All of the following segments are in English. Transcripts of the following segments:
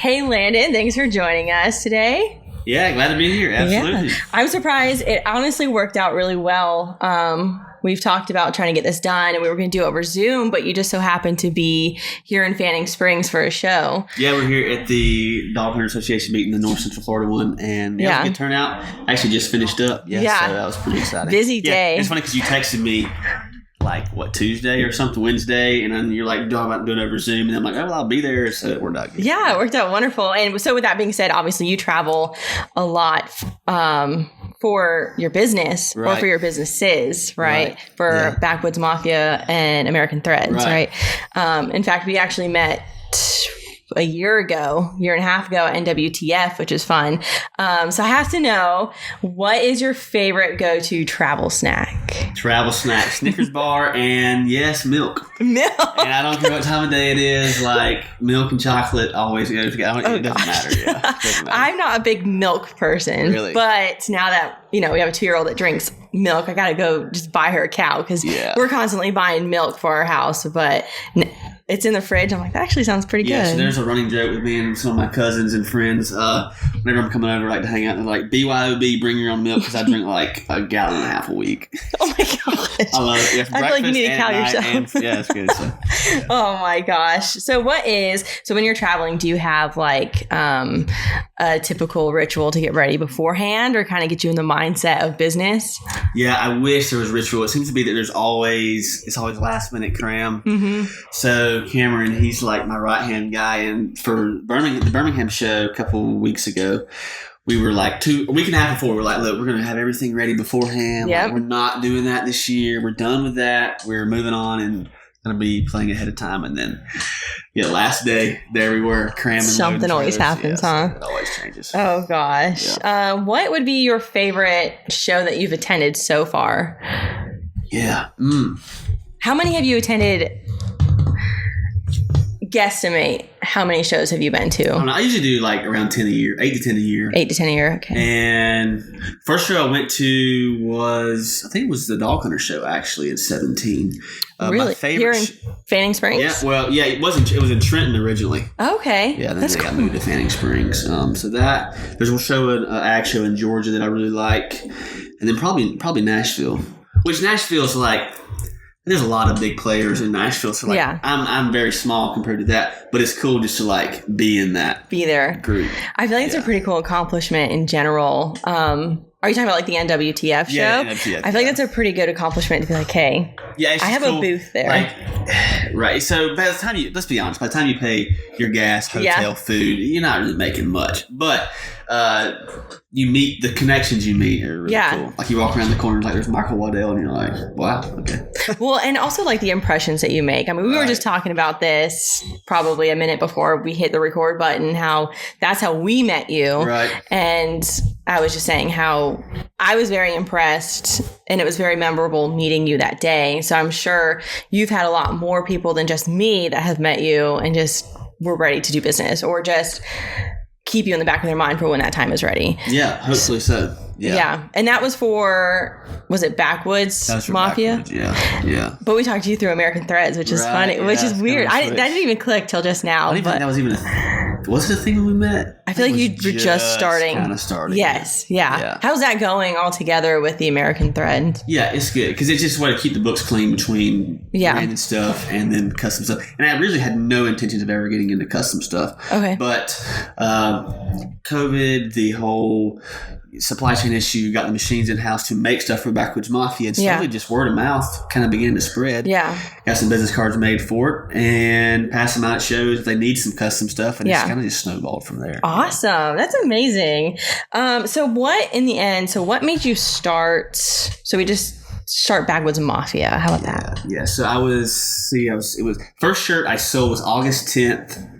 Hey, Landon, thanks for joining us today. Yeah, glad to be here. Absolutely. Yeah. I'm surprised. It honestly worked out really well. We've talked about trying to get this done, and we were going to do it over Zoom, but you just so happened to be here in Fanning Springs for a show. Yeah, we're here at the Dog Hunter Association meeting, the North Central Florida one, and it was a good turnout. I actually just finished up. So that was pretty exciting. Busy day. It's funny because you texted me Tuesday or something, Wednesday, and then you're like talking about doing it over Zoom, and I'm like, oh, well, I'll be there, so it worked out good. Yeah, it worked out wonderful. And so with that being said, obviously you travel a lot for your business or for your businesses, right? For Backwoods Mafia and American Threads, right? In fact, we actually met a year and a half ago at NWTF, which is fun. So I have to know, what is your favorite go-to travel snack? Snickers bar, and yes, milk. Milk. And I don't care what time of day it is, like milk and chocolate always goes together. It doesn't matter. Yeah, doesn't matter. I'm not a big milk person, really? But now that we have a 2-year-old that drinks milk, I got to go just buy her a cow because we're constantly buying milk for our house, but it's in the fridge. I'm like, that actually sounds pretty good. So there's a running joke with me and some of my cousins and friends. Whenever I'm coming over to hang out, they're like, BYOB, bring your own milk, because I drink like a gallon and a half a week. Oh my gosh. I love it. I feel like you need to cow yourself. Yeah, it's good. So. Oh my gosh. So when you're traveling, do you have like a typical ritual to get ready beforehand, or kind of get you in the mindset of business? Yeah, I wish there was ritual. It seems to be that it's always last minute cram. Mm-hmm. So Cameron, he's like my right hand guy, and for the Birmingham show a couple weeks ago, we were like a week and a half before, we're like, look, we're going to have everything ready beforehand. Yep. Like, we're not doing that this year. We're done with that. We're moving on and going to be playing ahead of time. And then, last day, there we were cramming. Something always happens, huh? It always changes. Oh, gosh. Yeah. What would be your favorite show that you've attended so far? Yeah. How many have you attended? Guesstimate, how many shows have you been to? I usually do like around 10 a year, 8 to 10 a year. 8 to 10 a year, okay. And first show I went to was the Dog Hunter show, actually, in 2017. Really? My favorite Here in Fanning Springs? Yeah, well, it was in Trenton originally. Okay. Yeah, then they got moved to Fanning Springs. So there's a show, an ag show in Georgia that I really like. And then probably Nashville, which Nashville's like, there's a lot of big players in Nashville, so I'm very small compared to that, but it's cool just to be there group. I feel like it's a pretty cool accomplishment in general. Are you talking about the NWTF show? Yeah, NWTF, I feel like that's a pretty good accomplishment to be like, hey, I have a booth there. Right. So by the time let's be honest, by the time you pay your gas, hotel, food, you're not really making much, but you meet the connections you meet are really cool. Like you walk around the corner, like there's Michael Waddell, and you're like, wow, okay. Well, and also the impressions that you make. I mean, we were just talking about this probably a minute before we hit the record button, how that's how we met you. Right. And I was just saying how I was very impressed, and it was very memorable meeting you that day. So I'm sure you've had a lot more people than just me that have met you and just were ready to do business, or just keep you in the back of their mind for when that time is ready. Yeah, hopefully so. Yeah. And that was was it Backwoods Mafia? Backwoods, yeah. But we talked to you through American Threads, which is funny, which is weird. That didn't even click till just now. I don't even think that was even was it a thing when we met? I feel like you were just starting. Kind of starting. Yes, yeah. How's that going all together with the American Thread? Yeah, it's good because it's just a way to keep the books clean between branded stuff and then custom stuff. And I really had no intentions of ever getting into custom stuff. Okay. But COVID, the whole supply chain issue, got the machines in house to make stuff for Backwoods Mafia, and slowly just word of mouth kind of began to spread. Yeah. Got some business cards made for it and passed them out at shows if they need some custom stuff, and it's kind of just snowballed from there. Awesome. That's amazing. So what made you start? So we just start Backwoods Mafia. How about that? Yeah. So it was first shirt I sold was August 10th.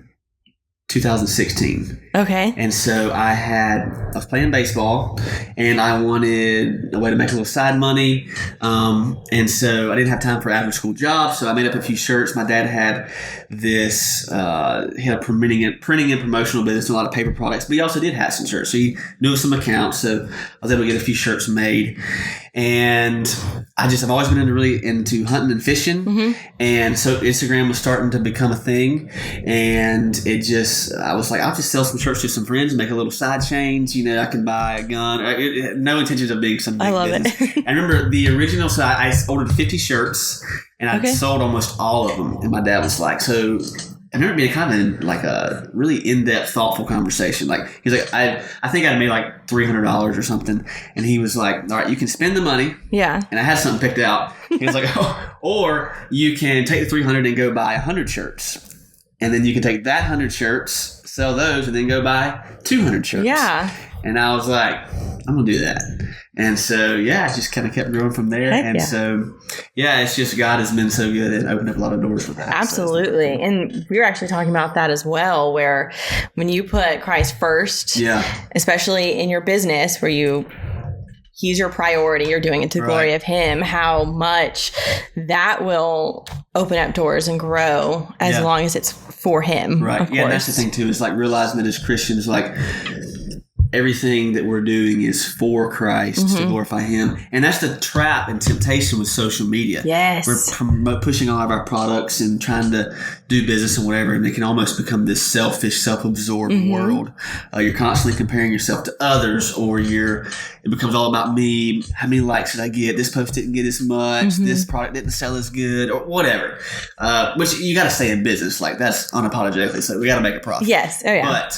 2016. Okay. And so I was playing baseball and I wanted a way to make a little side money. And so I didn't have time for after school jobs. So I made up a few shirts. My dad had this, he had a printing and promotional business, a lot of paper products, but he also did have some shirts. So he knew some accounts. So I was able to get a few shirts made. And I've always been into hunting and fishing. Mm-hmm. And so Instagram was starting to become a thing. And it just I was like, I'll just sell some shirts to some friends and make a little side change. I can buy a gun. No intentions of being some big business. I remember the original, so I ordered 50 shirts and I sold almost all of them. And my dad was like, so I remember being kind of like a really in-depth, thoughtful conversation. Like, he's like, I think I made like $300 or something. And he was like, all right, you can spend the money. Yeah. And I had something picked out. He was like, or you can take the 300 and go buy 100 shirts. And then you can take that 100 shirts, sell those, and then go buy 200 shirts. Yeah. And I was like, I'm going to do that. And so, it just kind of kept growing from there. So, it's just God has been so good and opened up a lot of doors for that. Absolutely. And we were actually talking about that as well, where when you put Christ first, especially in your business where He's your priority, you're doing it to the glory of Him, how much that will open up doors and grow as long as it's for Him. Right. Of course. And that's the thing too, is like realizing that as Christians, like everything that we're doing is for Christ to glorify Him. And that's the trap and temptation with social media. Yes. We're pushing all of our products and trying to do business and whatever, and it can almost become this selfish, self-absorbed world. You're constantly comparing yourself to others, or it becomes all about me. How many likes did I get? This post didn't get as much. This product didn't sell as good, or whatever. Which you got to stay in business. Like, that's unapologetically. So we got to make a profit. Yes. Oh, yeah.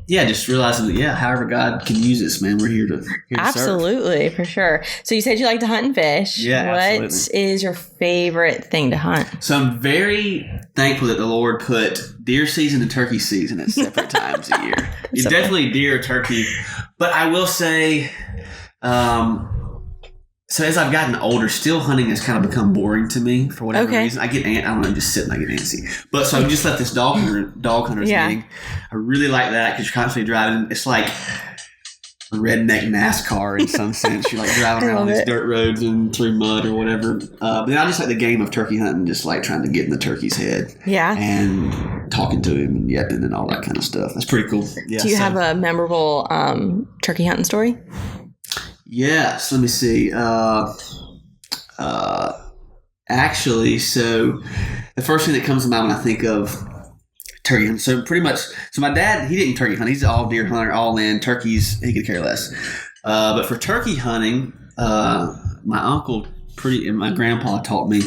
But, just realizing that, however God can use us, man, we're here to Absolutely, serve. For sure. So you said you like to hunt and fish. Yeah, What absolutely. is your favorite thing to hunt? So I'm very thankful that the Lord put deer season and turkey season at separate times a year. It's definitely deer or turkey. But I will say, so as I've gotten older, still hunting has kind of become boring to me for whatever reason. I don't know, just sitting, I get antsy. But so I just left this dog hunter thing. I really like that because you're constantly driving. It's like redneck NASCAR in some sense. You're like driving around these dirt roads and through mud or whatever. But then I just like the game of turkey hunting, just like trying to get in the turkey's head. Yeah. And talking to him and yapping and all that kind of stuff. That's pretty cool. Yeah, Do you have a memorable turkey hunting story? Yes. Let me see. Actually, so the first thing that comes to mind when I think of turkey hunting. So pretty much, my dad, he didn't turkey hunt. He's an all deer hunter, all in. Turkeys, he could care less. But for turkey hunting, my uncle and my grandpa taught me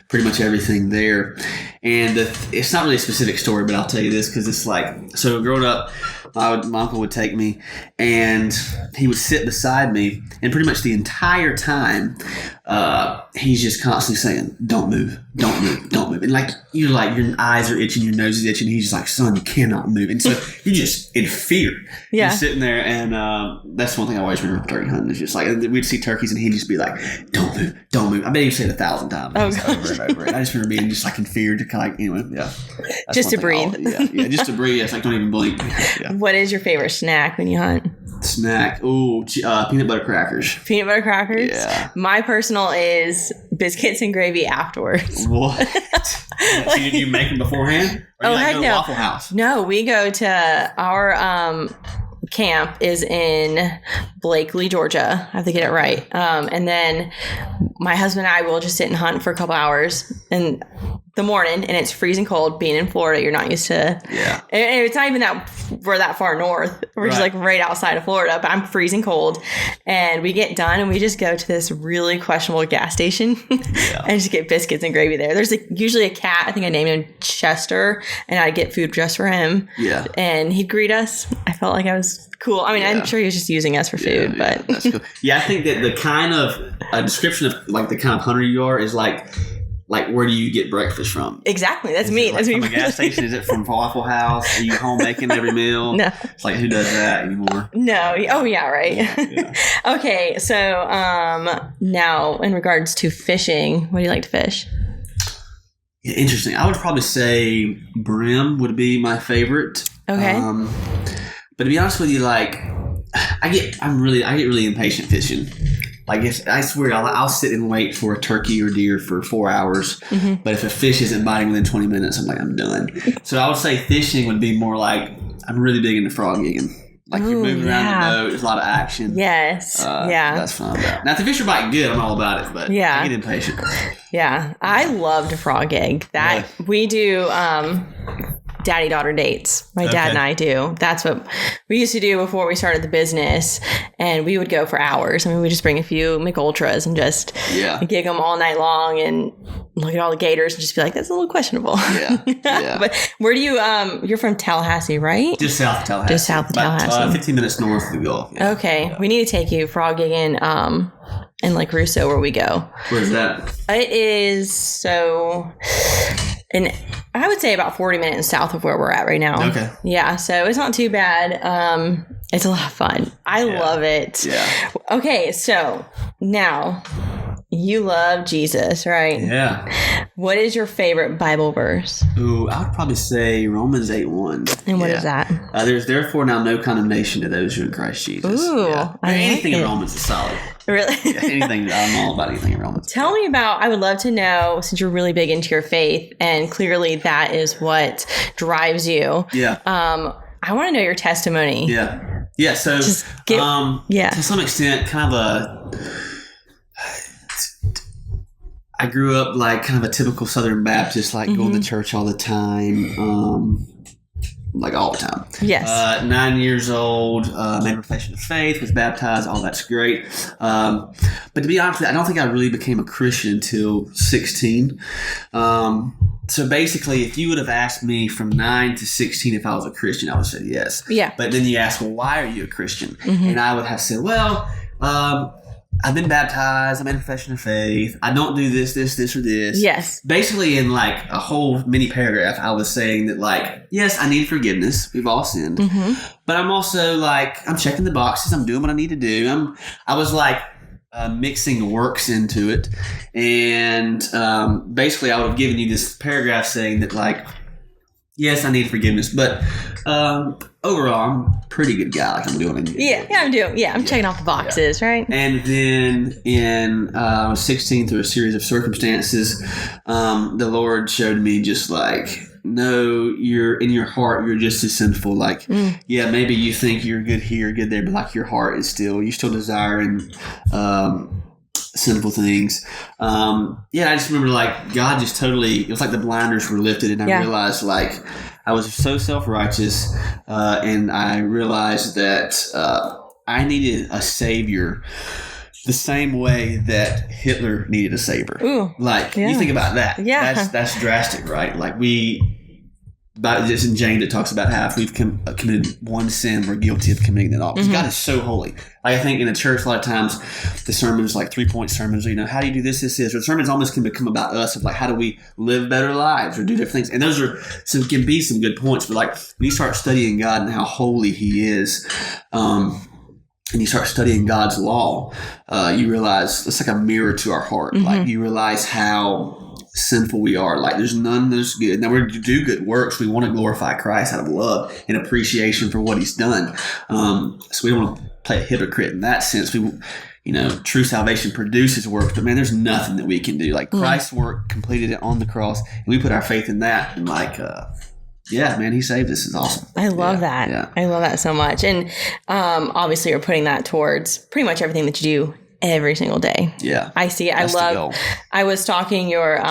pretty much everything there. And it's not really a specific story, but I'll tell you this because it's like, so growing up, my uncle would take me and he would sit beside me, and pretty much the entire time, he's just constantly saying, don't move, don't move, don't move. And your eyes are itching, your nose is itching. He's just like, son, you cannot move. And so you're just in fear. Yeah. You're sitting there, and that's one thing I always remember turkey hunting. It's just like, we'd see turkeys and he'd just be like, don't move, don't move. I bet he'd say it 1,000 times over and over. And I just remember being just like in fear to kind of, anyway, yeah. Just to breathe. Just to breathe. It's like, don't even blink. Yeah. What is your favorite snack when you hunt? Snack. Ooh, peanut butter crackers. Peanut butter crackers? Yeah. My personal is biscuits and gravy afterwards. What? So did you make them beforehand? Or heck go to no. Waffle House? No, we go to our camp is in Blakely, Georgia. I have to get it right. And then my husband and I will just sit and hunt for a couple hours in the morning, and it's freezing cold. Being in Florida, you're not used to. Yeah. And it's not even that we're that far north. We're just like right outside of Florida, but I'm freezing cold. And we get done, and we just go to this really questionable gas station and just get biscuits and gravy there. There's usually a cat. I think I named him Chester, and I'd get food just for him. Yeah. And he'd greet us. I felt like I was cool. I mean, I'm sure he was just using us for food, but that's cool. Yeah, I think that the kind of description of like the kind of hunter you are is like where do you get breakfast from? Exactly, that's me. That's from me. From a gas station? Is it from Waffle House? Are you home making every meal? No, it's like, who does that anymore? No. Oh yeah, right. Yeah. Okay, so now in regards to fishing, what do you like to fish? Yeah, interesting. I would probably say brim would be my favorite. Okay. But to be honest with you, like I get really impatient fishing. Like I swear, I'll sit and wait for a turkey or deer for 4 hours. Mm-hmm. But if a fish isn't biting within 20 minutes, I'm like, I'm done. So I would say fishing would be more like, I'm really big into frog gigging. Like you're moving around the boat, there's a lot of action. Yes. That's fun. Now if the fish are biting good, I'm all about it. But I get impatient. Yeah. I love to frog egg. We do daddy-daughter dates. My dad and I do. That's what we used to do before we started the business. And we would go for hours. I mean, we just bring a few McUltras and just gig them all night long and look at all the gators and just be like, that's a little questionable. Yeah. But where do you, you're from Tallahassee, right? Just south of Tallahassee. Just south of Tallahassee. 15 minutes north of the Gulf. Yeah. Okay. We need to take you frog gigging in Lake Russo where we go. Where's that? It is and I would say about 40 minutes south of where we're at right now. Okay. Yeah, so it's not too bad. It's a lot of fun. I love it. Yeah. Okay, so now you love Jesus, right? Yeah. What is your favorite Bible verse? Ooh, I would probably say Romans 8:1. And what is that? There's therefore now no condemnation to those who are in Christ Jesus. Ooh, anything in Romans is solid. Really? Anything. I'm all about anything in Romans. Tell me about, I would love to know, since you're really big into your faith, and clearly that is what drives you. Yeah. I want to know your testimony. Yeah. Yeah. So, to some extent, kind of I grew up like kind of a typical Southern Baptist, like going to church all the time. Like all the time. Yes. 9 years old, made a profession of faith, was baptized, all that's great. But to be honest, I don't think I really became a Christian until 16. So basically, if you would have asked me from 9 to 16 if I was a Christian, I would have said yes. Yeah. But then you ask, well, why are you a Christian? And I would have said, well, I've been baptized. I made a profession of faith. I don't do this, or this. Yes. Basically, in like a whole mini paragraph, I was saying that, like, yes, I need forgiveness. We've all sinned. But I'm also like, I'm checking the boxes. I'm doing what I need to do. I was like mixing works into it. And basically, I would have given you this paragraph saying that, like, yes, I need forgiveness. But overall, I'm a pretty good guy. Like, I'm doing it. I'm checking off the boxes, right? And then in 16, through a series of circumstances, the Lord showed me just like, no, you're in your heart, you're just as sinful. Like, maybe you think you're good here, good there, but like your heart is you still desiring sinful things. I just remember like God just totally, it was like the blinders were lifted, and I realized like I was so self-righteous, and I realized that I needed a savior the same way that Hitler needed a savior. Ooh, you think about that. Yeah. That's drastic, right? Like it's in James, it talks about how if we've committed one sin, we're guilty of committing it all. Because God is so holy. Like, I think in the church, a lot of times, the sermons, like 3-point sermons, how do you do this, or the sermons almost can become about us, of like, how do we live better lives or do different things? And those can be some good points. But like, when you start studying God and how holy He is, and you start studying God's law, you realize it's like a mirror to our heart. Like, you realize how sinful we are. Like, there's none that's good. Now, we do good works. We want to glorify Christ out of love and appreciation for what He's done. So we don't want to play a hypocrite in that sense. We, true salvation produces works, but man, there's nothing that we can do. Like, Christ's work completed it on the cross, and we put our faith in that. And like, man, He saved us. It's awesome. I love that. Yeah. I love that so much. And obviously, you're putting that towards pretty much everything that you do every single day. Yeah. I see it. I was stalking your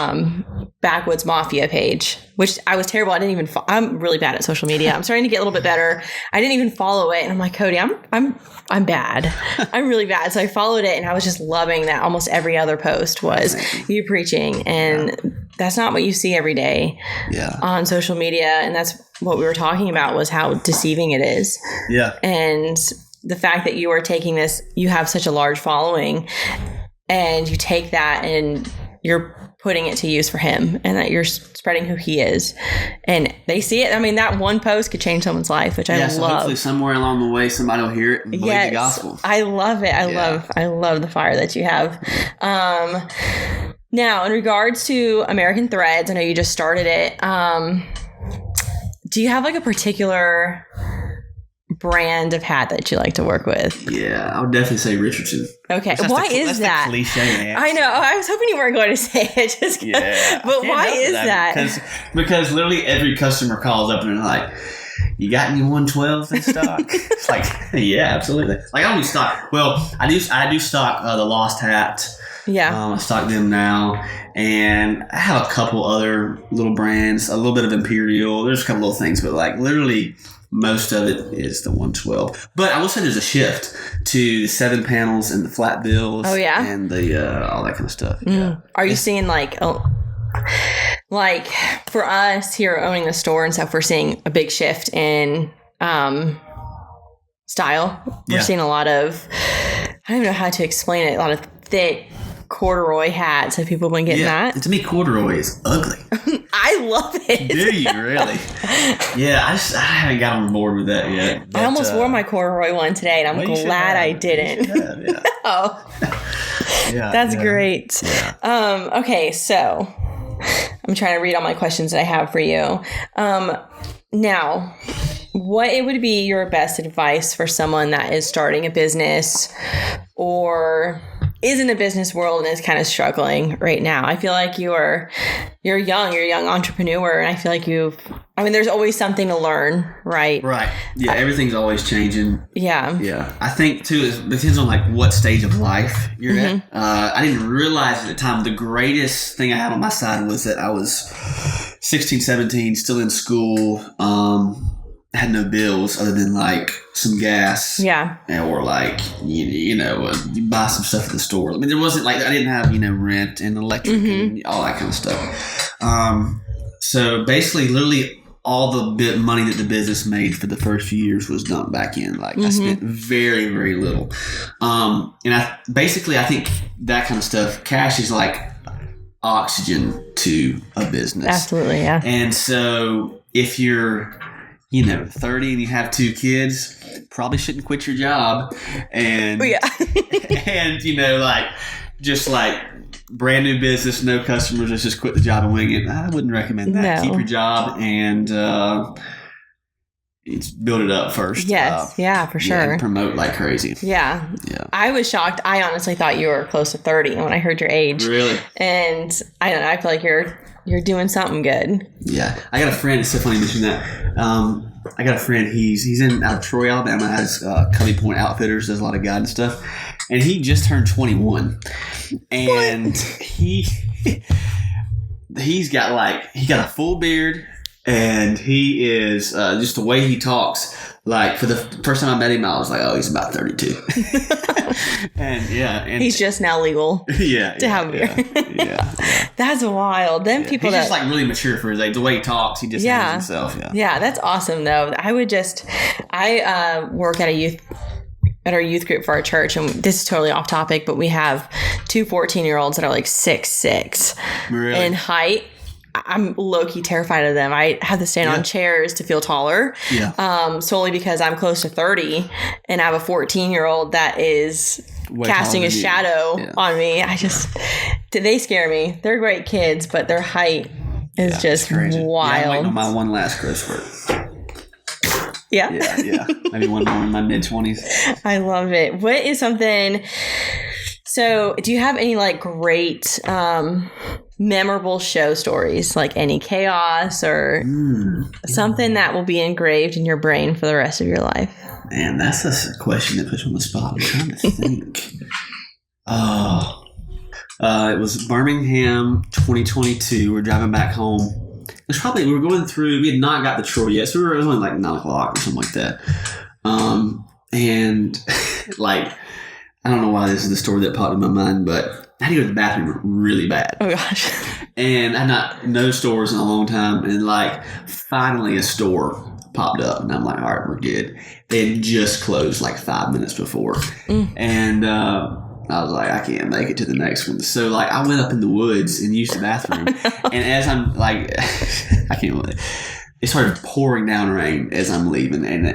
Backwoods Mafia page, which I was terrible. I didn't even I'm really bad at social media. I'm starting to get a little bit better. I didn't even follow it. And I'm like, Cody, I'm bad. I'm really bad. So I followed it, and I was just loving that almost every other post was you preaching. And that's not what you see every day on social media. And that's what we were talking about, was how deceiving it is. Yeah. And the fact that you are taking this, you have such a large following, and you take that and you're putting it to use for Him, and that you're spreading who He is, and they see it. I mean, that one post could change someone's life, which I so love. Hopefully somewhere along the way, somebody will hear it and believe the gospel. I love it. I love the fire that you have. Now, in regards to American Threads, I know you just started it. Do you have like a particular brand of hat that you like to work with? Yeah, I would definitely say Richardson. Okay, why is that? The cliche. I know. I was hoping you weren't going to say it. But why is that? Because literally every customer calls up and they're like, "You got any 112s in stock?" It's like, yeah, absolutely. Like, I only stock. Well, I do stock the Lost Hat. Yeah. I stock them now. And I have a couple other little brands, a little bit of Imperial. There's a couple little things, but like literally most of it is the 112. But I will say there's a shift to the 7 panels and the flat bills. Oh, yeah? And the all that kind of stuff. Yeah. Are you seeing like for us here owning the store and stuff, we're seeing a big shift in style. We're seeing a lot of, I don't even know how to explain it, a lot of thick corduroy hats. Have people been getting that? To me, corduroy is ugly. I love it. Do you really? Yeah, I haven't got on board with that yet. But, I almost wore my corduroy one today, and I'm glad I didn't. Yeah. Yeah, that's great. Yeah. Okay, so I'm trying to read all my questions that I have for you. Now, what it would be your best advice for someone that is starting a business or is in the business world and is kind of struggling right now? I feel like you're a young entrepreneur, and I feel like there's always something to learn, right? Right. Yeah, everything's always changing. Yeah. Yeah. I think too, it depends on like what stage of life you're at. I didn't realize at the time the greatest thing I had on my side was that I was 16, 17, still in school. Had no bills other than like some gas, or like you buy some stuff at the store. I mean, there wasn't like I didn't have rent and electric and all that kind of stuff. So basically, literally all the money that the business made for the first few years was dumped back in. Like I spent very, very little, and I think that kind of stuff, cash is like oxygen to a business. Absolutely, yeah. And so if you're 30 and you have 2 kids, probably shouldn't quit your job and just like brand new business, no customers, let's just quit the job and wing it. I wouldn't recommend that. No. Keep your job and build it up first. Yes, for sure. And promote like crazy. Yeah. I was shocked. I honestly thought you were close to 30 when I heard your age. Really? And I don't know. I feel like you're doing something good. Yeah. I got a friend. It's so funny you mentioned that. I got a friend. He's out of Troy, Alabama. Has Covey Point Outfitters. Does a lot of guidance stuff. And he just turned 21. And he's got a full beard. And he is just the way he talks. Like for the first time I met him, I was like, "Oh, he's about 32." and he's just now legal. To have a beard. Yeah. That's wild. Then people he's just like really mature for his age. The way he talks, he just handles himself. Yeah, that's awesome though. I work at our youth group for our church, and this is totally off topic, but we have 2 14-year-olds that are like 6'6" in height. I'm low-key terrified of them. I have to stand on chairs to feel taller. Solely because I'm close to 30 and I have a 14-year-old that is casting a shadow on me. They scare me. They're great kids, but their height is just wild. I'm waiting on my one last growth spurt. Yeah. Maybe one more in my mid-20s. I love it. What is something... So, do you have any like great memorable show stories, like any chaos or something that will be engraved in your brain for the rest of your life? Man, that's a question that puts me on the spot. I'm trying to think. It was Birmingham 2022. We're driving back home. We were going through, we had not got the Troy yet, so it was only like 9 o'clock or something like that. And like, I don't know why this is the story that popped in my mind, but I had to go to the bathroom really bad. Oh gosh. And I had no stores in a long time. And like finally a store popped up and I'm like, all right, we're good. They had just closed like 5 minutes before. And I was like, I can't make it to the next one. So like I went up in the woods and used the bathroom. And as I'm like, I can't believe it. It started pouring down rain as I'm leaving. And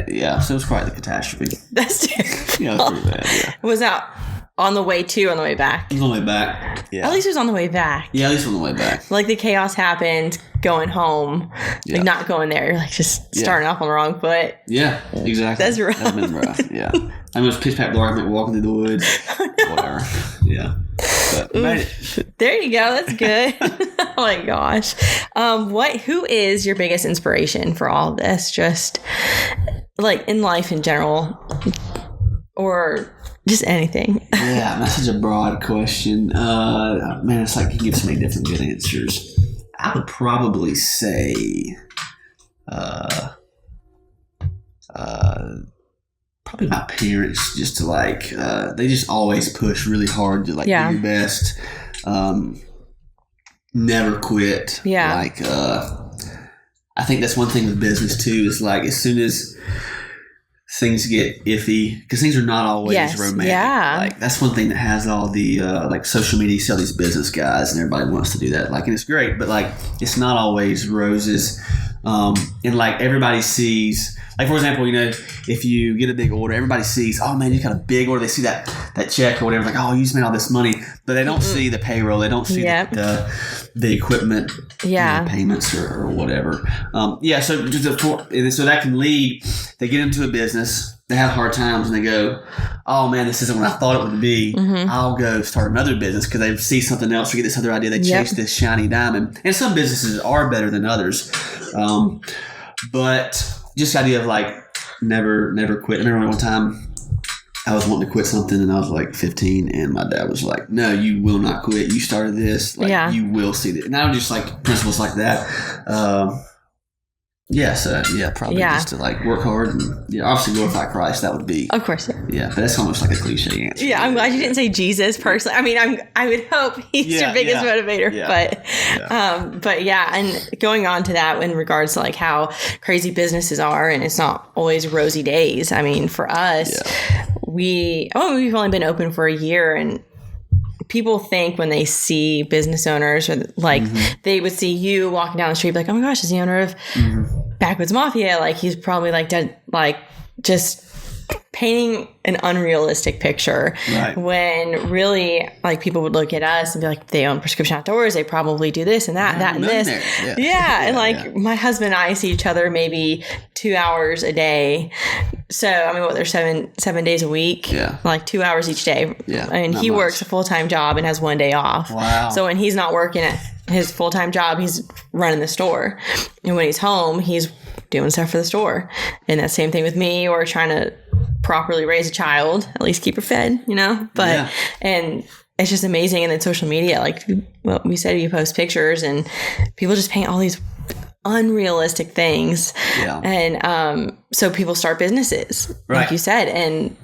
so it was quite the catastrophe. That's terrible. Yeah, it was pretty bad. Yeah. Was that on the way to or on the way back? It was on the way back. Yeah. At least it was on the way back. Yeah, at least on the way back. Like the chaos happened going home. Yeah. Like not going there. Like just starting off on the wrong foot. Yeah, exactly. That's rough. That's been rough. Yeah. I was pitch pat dark. I went walking through the woods. Whatever. Yeah. But made it. There you go. That's good. Oh my gosh. Who is your biggest inspiration for all of this? Just like in life in general, or Just anything. Yeah, that's such a broad question. Man, it's like you give so many different good answers. I would probably say, probably my parents, just to like, they just always push really hard to like do your best. Never quit. Yeah. Like, I think that's one thing with business too, is like as soon as things get iffy, because things are not always romantic. Yeah. Like that's one thing that has all the like social media, you see all these business guys and everybody wants to do that. Like, and it's great, but like it's not always roses. And like everybody sees, like for example, you know, if you get a big order, everybody sees, oh man, you got a big order. They see that check or whatever, like, oh, you just made all this money, but they don't see the payroll. They don't see the equipment payments or whatever. So so that can lead. They get into a business, they have hard times, and they go, oh man, this isn't what I thought it would be. I'll go start another business, because they see something else or get this other idea. They chase this shiny diamond, and some businesses are better than others. But just the idea of like never quit. I remember one time I was wanting to quit something, and I was like 15, and my dad was like, no, you will not quit. You started this. Like, you will see that. And I was just like principles like that. Probably just to like work hard and obviously glorify Christ. That would be, of course, but that's almost like a cliche answer. Yeah, I'm glad you didn't say Jesus personally. I mean, I would hope he's your biggest motivator, but and going on to that in regards to like how crazy businesses are, and it's not always rosy days. I mean, for us, we've only been open for a year, and people think when they see business owners, or like they would see you walking down the street, like, oh my gosh, is the owner of Backwoods Mafia? Like, he's probably like dead, like just painting an unrealistic picture, when really like people would look at us and be like, they own Prescription Outdoors, they probably do this and that and this. And like my husband and I see each other maybe 2 hours a day. So I mean, there's 7 days a week, like 2 hours each day. And he works a full-time job and has 1 day off. So when he's not working at his full-time job, he's running the store, and when he's home, he's doing stuff for the store. And that same thing with me, or trying to properly raise a child, at least keep her fed, but and it's just amazing. And then social media, like what we said, you post pictures and people just paint all these unrealistic things, and so people start businesses, like you said, and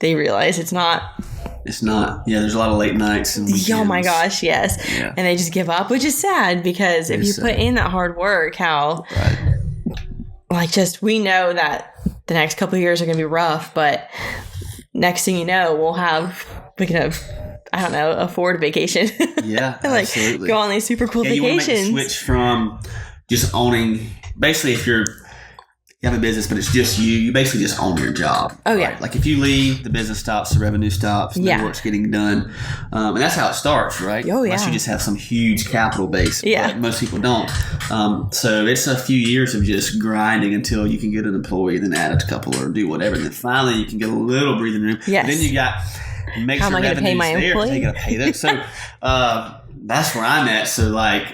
they realize it's not. There's a lot of late nights and weekends. Oh my gosh, yes. And they just give up, which is sad, because if you put in that hard work, like we know that the next couple of years are going to be rough, but next thing you know, we can afford vacation. And like absolutely. Go on these super cool vacations. You want to make the switch from just owning, basically if you have a business, but it's just you basically just own your job. Like if you leave, the business stops, the revenue stops, no work's getting done. And that's how it starts, right? Unless you just have some huge capital base. But most people don't. So it's a few years of just grinding until you can get an employee, then add a couple or do whatever. And then finally you can get a little breathing room. Then you got make how sure am I going to pay my employee? You got to pay them. So that's where I'm at. So like,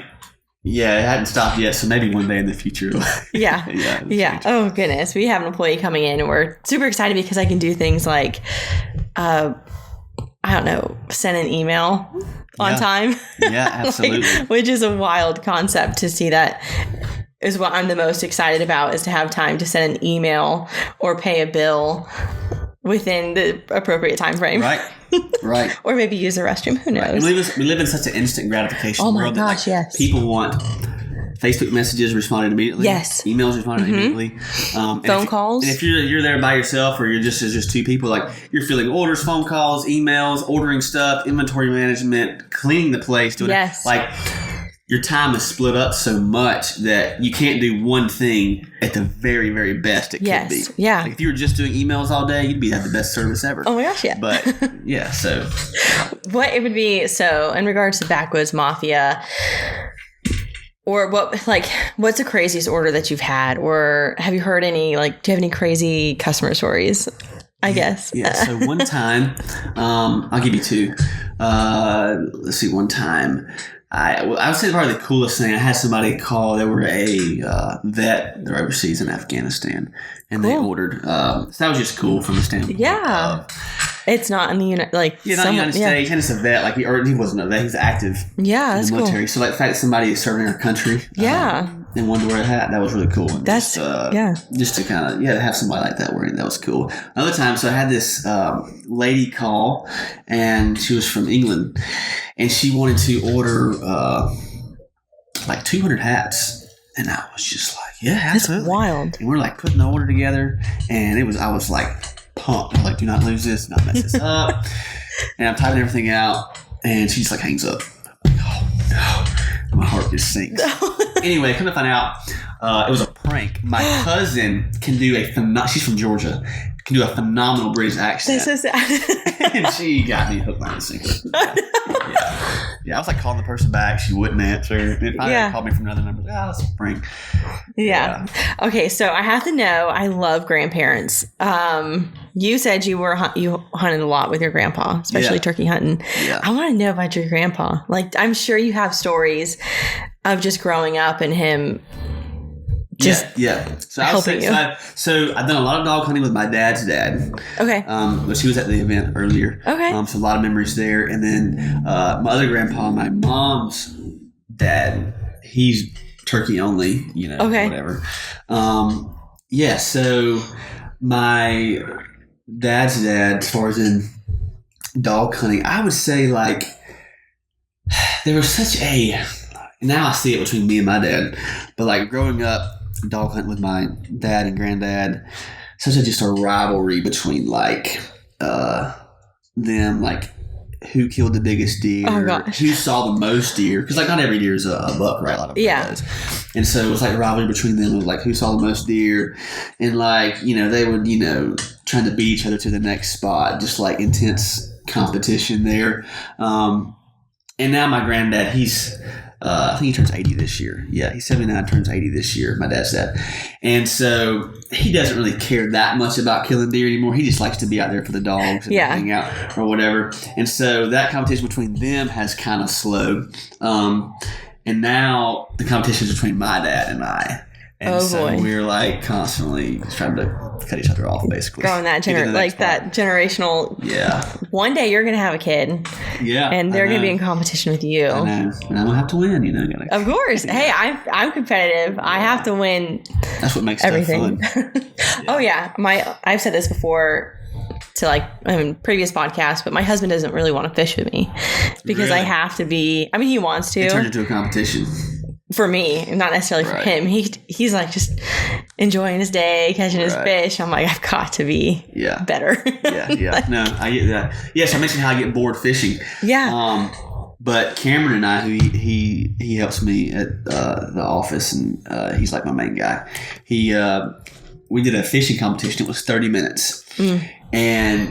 it hadn't stopped yet, so maybe one day in the future. Oh goodness, we have an employee coming in, and we're super excited because I can do things like, I don't know, send an email on time. Absolutely. Which is a wild concept to see. That is what I'm the most excited about, is to have time to send an email or pay a bill within the appropriate time frame. Right. Or maybe use the restroom. Who knows? We live in such an instant gratification world that people want Facebook messages responded immediately. Emails responded immediately. Phone calls. And if you're there by yourself, or you're just two people, like you're filling orders, phone calls, emails, ordering stuff, inventory management, cleaning the place, doing like your time is split up so much that you can't do one thing at the very, very best it could be. Like if you were just doing emails all day, you'd have the best service ever. Oh my gosh, But so what it would be, so in regards to Backwoods Mafia, or what's the craziest order that you've had, or have you heard any, like, do you have any crazy customer stories? I guess. So one time, I'll give you two. Let's see, one time, I would say probably the coolest thing, I had somebody call. They were a vet. They're overseas in Afghanistan, and they ordered. So that was just cool from the standpoint of It's not in the Not in the United States, and it's a vet. Like he wasn't a vet; he's active. Yeah, that's in the military. cool. So like the fact that somebody is serving our country, and wanted to wear a hat, that was really cool. And that's just to kind of have somebody like that wearing that was cool. Another time, so I had this lady call, and she was from England, and she wanted to order like 200 hats, and I was just like, yeah, absolutely. That's wild. And we're like putting the order together, and I was like pumped. I'm like, do not lose this, do not mess this up. And I'm typing everything out, and she's like hangs up. I'm like, oh no, my heart just sinks. Anyway, come to find out, it was a prank. My cousin can do she's from Georgia, can do a phenomenal British accent. That's so sad. And she got me hooked, line, and sinker. Yeah, I was like calling the person back. She wouldn't answer. And finally called me from another number. It's a prank. Yeah. Okay, so I have to know, I love grandparents. You said you hunted a lot with your grandpa, especially turkey hunting. Yeah. I want to know about your grandpa. Like, I'm sure you have stories of just growing up and him just helping you. So I've done a lot of dog hunting with my dad's dad. Okay. But she was at the event earlier. Okay. So a lot of memories there. And then my other grandpa, my mom's dad, he's turkey only, whatever. So my dad's dad, as far as in dog hunting, I would say like there was such a, now I see it between me and my dad, but like growing up dog hunting with my dad and granddad, such a just a rivalry between like them, like who killed the biggest deer, who saw the most deer, because like not every deer is a buck, right? A lot of does. And so it was like a rivalry between them of like who saw the most deer, and like they would trying to beat each other to the next spot, just like intense competition there. And now my granddad, he's I think he turns 80 this year. Yeah, he's 79, turns 80 this year, my dad's dad. And so he doesn't really care that much about killing deer anymore. He just likes to be out there for the dogs and hang out or whatever. And so that competition between them has kind of slowed. And now the competition is between my dad and I. And we're like constantly trying to cut each other off, basically. Growing that that generational. Yeah. One day you're gonna have a kid. Yeah. And they're gonna be in competition with you. I know. And I'm gonna have to win. Of course. Hey, I'm competitive. I have to win. That's what makes everything fun. Oh yeah. I've said this before to previous podcasts, but my husband doesn't really want to fish with me because I have to be. I mean, he wants to. It turned into a competition. For me, not necessarily for him. He's like just enjoying his day, catching his fish. I'm like, I've got to be better. Yeah. No, I get that. Yes, I mentioned how I get bored fishing. Yeah. But Cameron and I, who he helps me at the office, and he's like my main guy. We did a fishing competition. It was 30 minutes, and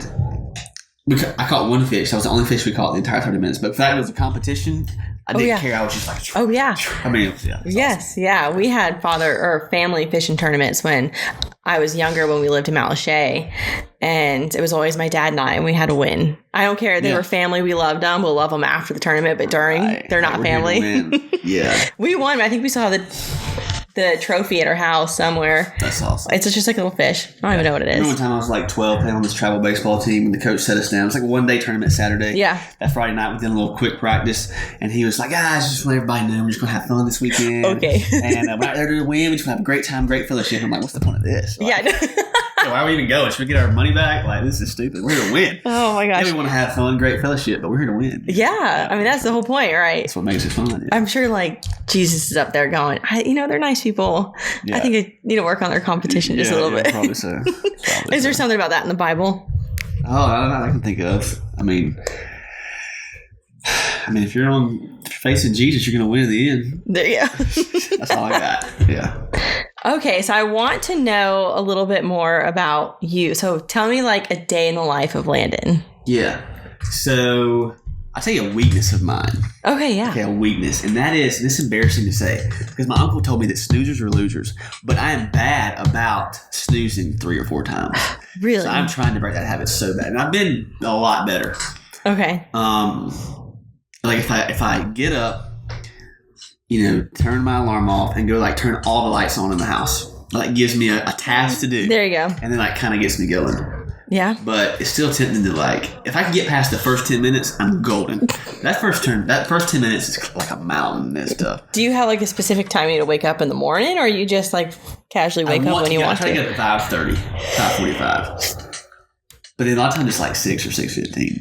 I caught one fish. That was the only fish we caught the entire 30 minutes. But the fact it was a competition, I didn't care. I was just like, oh yeah. I mean, it was, yes, awesome. Yeah. We had family fishing tournaments when I was younger, when we lived in Mount Lachey, and it was always my dad and I, and we had to win. I don't care. They were family. We loved them. We'll love them after the tournament, but during, they're not family. Yeah. We won. I think we saw the trophy at our house somewhere. That's awesome. It's just like a little fish. I don't even know what it is. I remember one time I was like 12 playing on this travel baseball team, and the coach set us down. It was like a one-day tournament Saturday. Yeah. That Friday night we did a little quick practice, and he was like, guys, just want everybody to know we're just going to have fun this weekend. Okay. And we're not there to win. We're just going to have a great time, great fellowship. I'm like, what's the point of this? Like, why are we even going? Should we get our money back? Like, this is stupid. We're here to win. Oh my gosh. Yeah, we want to have fun, great fellowship, but we're here to win. Yeah. I mean, that's the whole point, right? That's what makes it fun. Yeah. I'm sure like Jesus is up there going, they're nice people. Yeah. I think I need to work on their competition just a little bit. Probably so. Is there something about that in the Bible? Oh, I can think of. I mean, if you're facing Jesus, you're going to win in the end. There you go. That's all I got. Yeah. Okay, so I want to know a little bit more about you. So tell me like a day in the life of Landon. Yeah. So I'll tell you a weakness of mine. Okay, yeah. Okay, a weakness. And that is, this is embarrassing to say, because my uncle told me that snoozers are losers, but I am bad about snoozing 3 or 4 times. Really? So I'm trying to break that habit so bad. And I've been a lot better. Okay. Like if I get up, turn my alarm off and go like turn all the lights on in the house. Like gives me a task to do. There you go. And then like kind of gets me going. Yeah. But it's still tempting to like, if I can get past the first 10 minutes, I'm golden. That first 10 minutes is like a mountain and stuff. Do you have like a specific time you need to wake up in the morning, or you just like casually wake up when you want to? I try to get up at 5:30, 5:45. But then a lot of times it's like 6 or 6:15.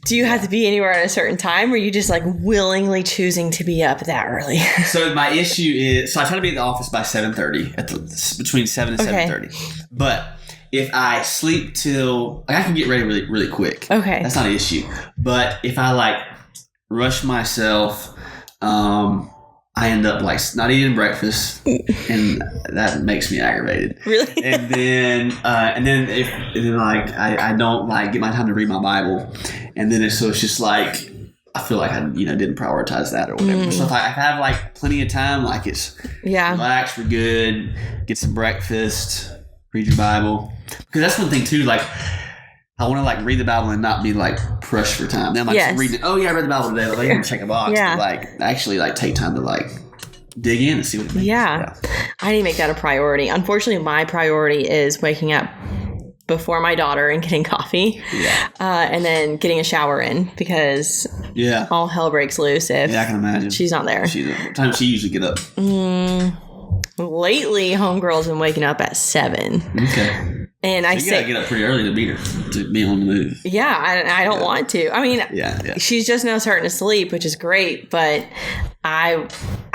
Do you have to be anywhere at a certain time, or are you just like willingly choosing to be up that early? So my issue is, I try to be at the office by 7:30, between 7 and 7:30. But if I sleep till, like I can get ready really, really quick. Okay. That's not an issue. But if I like rush myself, I end up like not eating breakfast, and that makes me aggravated. Really? And then I don't like get my time to read my Bible, and then it's just like I feel like I didn't prioritize that or whatever. So if I have like plenty of time, like it's relax, we're good, get some breakfast, read your Bible, because that's one thing too. Like I want to like read the Bible and not be like pressed for time. Then I'm like reading. Oh yeah, I read the Bible today. Like I can check a box. Yeah. But, like actually like take time to like dig in and see what it means. Yeah. I need to make that a priority. Unfortunately, my priority is waking up before my daughter and getting coffee. Yeah. And then getting a shower in, because all hell breaks loose if I can imagine she's not there. What time does she usually get up? Lately, homegirl's been waking up at 7. Okay. And so you gotta get up pretty early to beat her, to be on the move. Yeah, I don't want to. I mean, she's just now starting to sleep, which is great, but I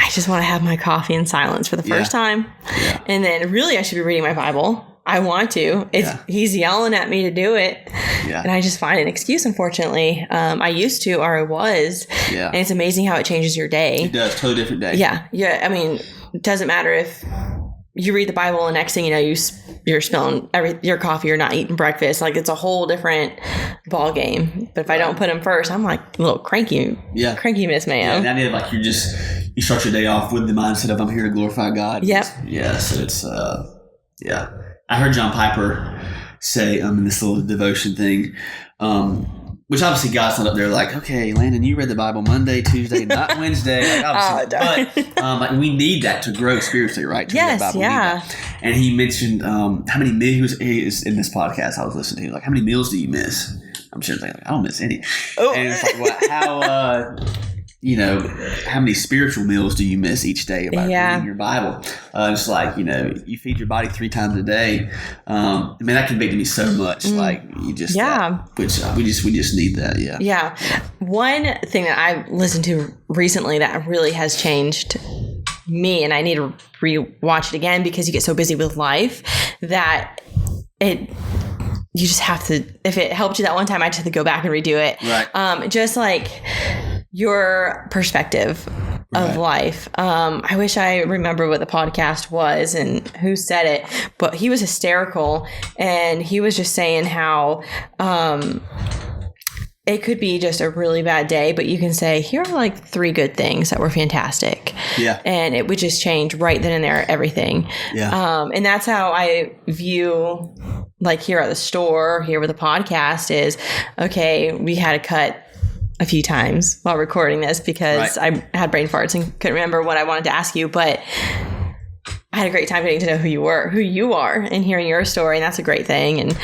just want to have my coffee in silence for the first time. Yeah. And then really I should be reading my Bible. I want to. He's yelling at me to do it. Yeah. And I just find an excuse, unfortunately. I used to, or I was. Yeah. And it's amazing how it changes your day. It does. Totally different day. Yeah. Yeah. I mean, it doesn't matter if you read the Bible and next thing you know, you're spilling your coffee, you're not eating breakfast. Like, it's a whole different ball game. But if I don't put him first, I'm like a little cranky. Yeah. Cranky Miss Mayo. Yeah, and I mean, like you start your day off with the mindset of I'm here to glorify God. Yep. Yeah. So it's, I heard John Piper say in this little devotion thing, which obviously God's not up there like, okay, Landon, you read the Bible Monday, Tuesday, not Wednesday. Like, but we need that to grow spiritually, right? To yes, Bible, yeah. And he mentioned how many meals in this podcast I was listening to. Like, how many meals do you miss? I'm sure like, I don't miss any. Oh. And it's like, how many spiritual meals do you miss each day about reading your Bible? It's like, you feed your body 3 times a day. I mean, that convicted me so much. Like, you just, which we just need that. Yeah. Yeah. One thing that I listened to recently that really has changed me, and I need to rewatch it again because you get so busy with life that you just have to, if it helped you that one time, I just have to go back and redo it. Right. Just like your perspective of life. I wish I remember what the podcast was and who said it, but he was hysterical, and he was just saying how it could be just a really bad day, but you can say, here are like 3 good things that were fantastic. Yeah. And it would just change right then and there, everything. Yeah. And that's how I view, like, here at the store, here with the podcast is, okay, we had to cut a few times while recording this because I had brain farts and couldn't remember what I wanted to ask you, but I had a great time getting to know who you are and hearing your story. And that's a great thing. And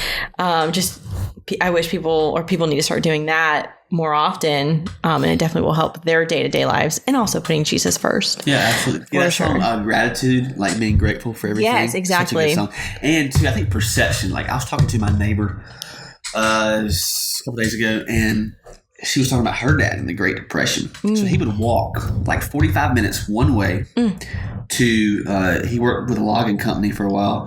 I wish people need to start doing that more often. And it definitely will help their day-to-day lives, and also putting Jesus first. Yeah, absolutely. Yeah, song, gratitude, like being grateful for everything. Yes, exactly. And too, I think perception. Like, I was talking to my neighbor a couple days ago, and she was talking about her dad in the Great Depression. So he would walk like 45 minutes one way to, he worked with a logging company for a while,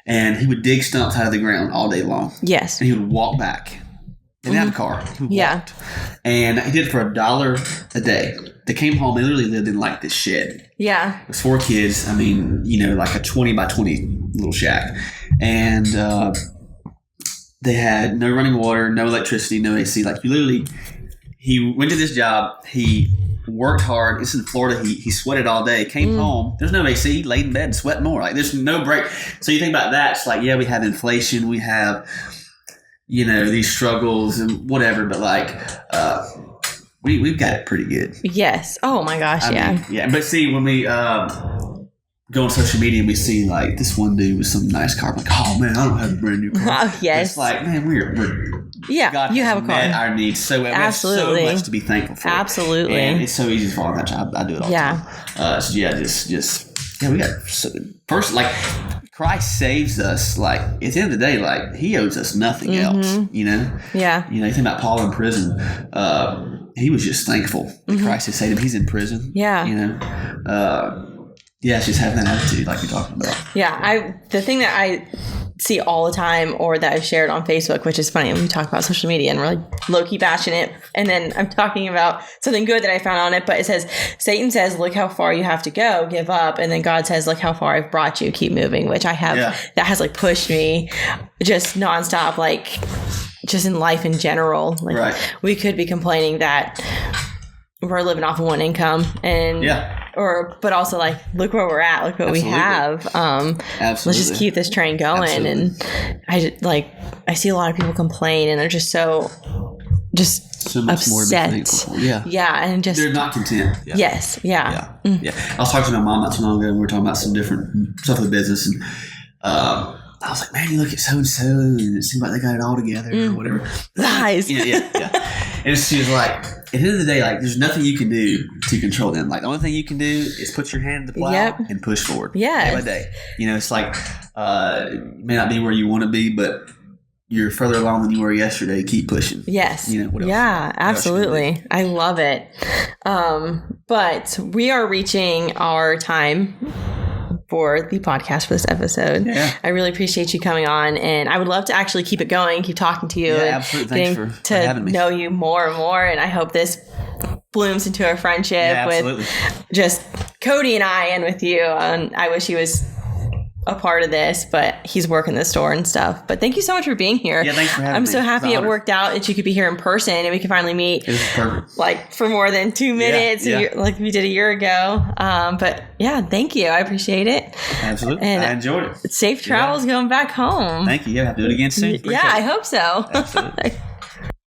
and he would dig stumps out of the ground all day long. Yes. And he would walk back. He didn't have a car. He walked. And he did it for $1 a day. They came home, they literally lived in like this shed. Yeah. It was 4 kids. I mean, like a 20 by 20 little shack. And, they had no running water, no electricity, no AC. Like, he went to this job. He worked hard. It's in Florida. He sweated all day. Came home. There's no AC. Laid in bed and sweat more. Like, there's no break. So you think about that. It's like, we have inflation. We have, these struggles and whatever. But like, we've got it pretty good. Yes. Oh my gosh. I mean, yeah. But see, when we go on social media and we see like this one dude with some nice car. I'm like, oh man, I don't have a brand new car. Oh, yes. It's like, man, we're yeah, you have a car. Our needs so we have so much to be thankful for. Absolutely, and it's so easy to fall in that job. I do it all the time. So yeah, just we got first like Christ saves us. Like at the end of the day, like He owes us nothing else. You know. Yeah. You think about Paul in prison. He was just thankful that Christ had saved him. He's in prison. Yeah. You know. Yeah, it's just having that attitude like you're talking about. Yeah, the thing that I see all the time, or that I've shared on Facebook, which is funny when we talk about social media and we're like low-key bashing it, and then I'm talking about something good that I found on it, but it says, Satan says, look how far you have to go, give up, and then God says, look how far I've brought you, keep moving, which I have, that has like pushed me just nonstop, like just in life in general. Like we could be complaining that we're living off of one income and but also like look where we're at, look what we have. Let's just keep this train going. And I see a lot of people complain and they're just so much upset. More to be thankful for. And just they're not content. Yes. I was talking to my mom not too long ago and we were talking about some different stuff in the business, and I was like, man, you look at so and so and it seems like they got it all together or whatever. Lies. And she was like, at the end of the day, like, there's nothing you can do to control them. Like, the only thing you can do is put your hand to the plow and push forward. Day by day. You know, it's like, it may not be where you want to be, but you're further along than you were yesterday. Keep pushing. Yes. You know, what else? Yeah, absolutely. I love it. But we are reaching our time for the podcast for this episode. I really appreciate you coming on, and I would love to actually keep it going, keep talking to you, and absolutely. Thanks for having me. Know you more and more. And I hope this blooms into a friendship with just Cody and I, and with you. And I wish he was a part of this, but he's working the store and stuff. But thank you so much for being here. Thanks for having me. I'm so happy it worked out that you could be here in person and we could finally meet. It was perfect. Like for more than 2 minutes, like we did a year ago. But thank you. I appreciate it. Absolutely. And I enjoyed it. Safe travels going back home. Thank you. I'll do it again soon. I hope so. Absolutely.